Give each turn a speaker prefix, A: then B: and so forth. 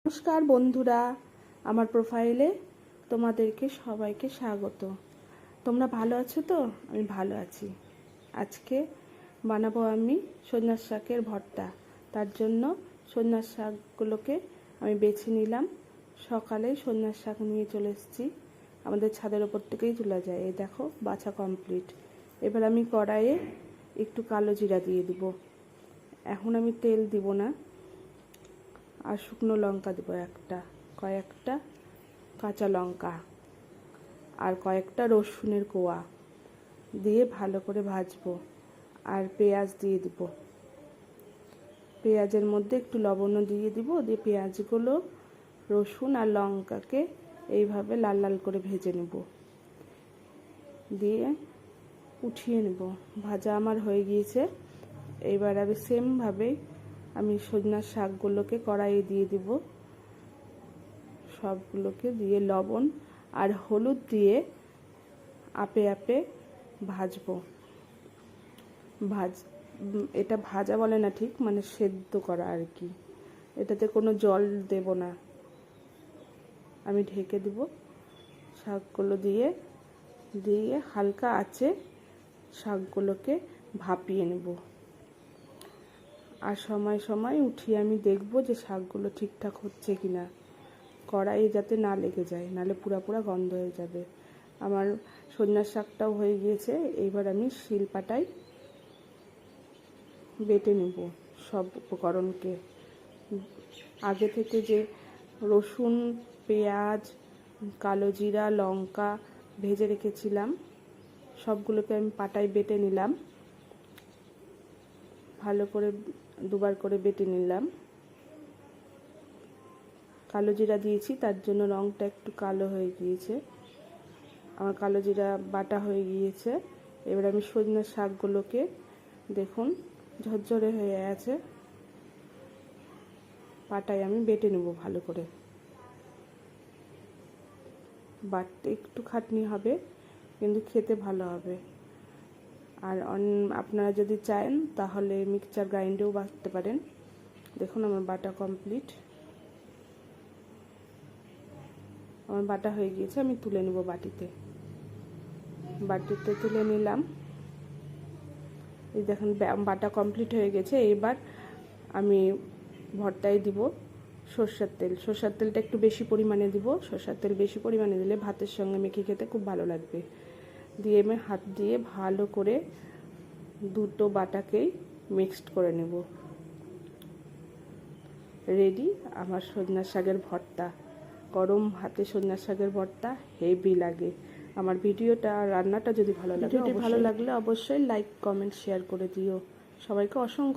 A: নমস্কার বন্ধুরা, আমার প্রোফাইলে তোমাদেরকে সবাইকে স্বাগত। তোমরা ভালো আছো তো? আমি ভালো আছি। আজকে বানাবো আমি সজনার শাকের ভর্তা। তার জন্য সজনার শাকগুলোকে আমি বেছে নিলাম। সকালে সজনার শাক নিয়ে চলে এসেছি, আমাদের ছাদের ওপর থেকেই তোলা যায়। এই দেখো, বাছা কমপ্লিট। এবার আমি কড়াইয়ে একটু কালো জিরা দিয়ে দিব। এখন আমি তেল দিব না, আর শুকনো লঙ্কা দেবো কয়েকটা কাঁচা লঙ্কা আর কয়েকটা রসুনের কোয়া দিয়ে ভালো করে ভাজবো। আর পেঁয়াজ দিয়ে দিব। পেঁয়াজের মধ্যে একটু লবণও দিয়ে দিব। দিয়ে পেঁয়াজগুলো, রসুন আর লঙ্কাকে এইভাবে লাল লাল করে ভেজে নেব, দিয়ে উঠিয়ে নেব। ভাজা আমার হয়ে গিয়েছে। এবার আমি সেমভাবেই আমি সজনার শাকগুলোকে কড়াইয়ে দিয়ে দিব। সবগুলোকে দিয়ে লবণ আর হলুদ দিয়ে আপে আপে ভাজবো। এটা ভাজা বলে না, ঠিক মানে সেদ্ধ করা আর কি। এটাতে কোনো জল দেব না, আমি ঢেকে দিব। শাকগুলো দিয়ে হালকা আঁচে শাকগুলোকে ভাপিয়ে নেব। আর সময় সময় উঠিয়ে আমি দেখব যে শাকগুলো ঠিকঠাক হচ্ছে কিনা, কড়াইয়ে যাতে না লেগে যায়, নাহলে পুরা গন্ধ হয়ে যাবে। আমার সজনার শাকটাও হয়ে গিয়েছে। এইবার আমি শিলপাটায় বেটে নেব সব উপকরণকে। আগে থেকে যে রসুন, পেঁয়াজ, কালো জিরা, লঙ্কা ভেজে রেখেছিলাম, সবগুলোকে আমি পাটায় বেটে নিলাম। ভালো করে দুবার করে বেটে নিলাম। কালো জিরা দিয়েছি, তার জন্য রঙটা একটু কালো হয়ে গিয়েছে। আমার কালো জিরা বাটা হয়ে গিয়েছে। এবার আমি সজনার শাকগুলোকে দেখুন ঝরঝরে হয়ে আছে, পাটায় আমি বেটে নেব ভালো করে। বাটতে একটু খাটনি হবে, কিন্তু খেতে ভালো হবে। আর আপনারা যদি চান তাহলে মিক্সচার গ্রাইন্ডেও বাটতে পারেন। দেখুন আমার বাটা কমপ্লিট, আমার বাটা হয়ে গিয়েছে। আমি তুলে নেব বাটিতে তুলে নিলাম। এই দেখুন বাটা কমপ্লিট হয়ে গেছে। এবার আমি ভর্তায় দিব সরষের তেল। সরষের তেলটা একটু বেশি পরিমাণে দিব। সরষের তেল বেশি পরিমাণে দিলে ভাতের সঙ্গে মেখে খেতে খুব ভালো লাগবে। দিয়ে আমি হাত দিয়ে ভালো করে দুটো বাটাকেই মিক্সড করে নেব। রেডি আমার সজনার শাকের ভর্তা। গরম ভাতে সজনার শাকের ভর্তা হেভি লাগে। আমার রান্নাটা যদি ভালো লাগে, ভালো লাগলে অবশ্যই লাইক, কমেন্ট, শেয়ার করে দিও। সবাইকে অসংখ্য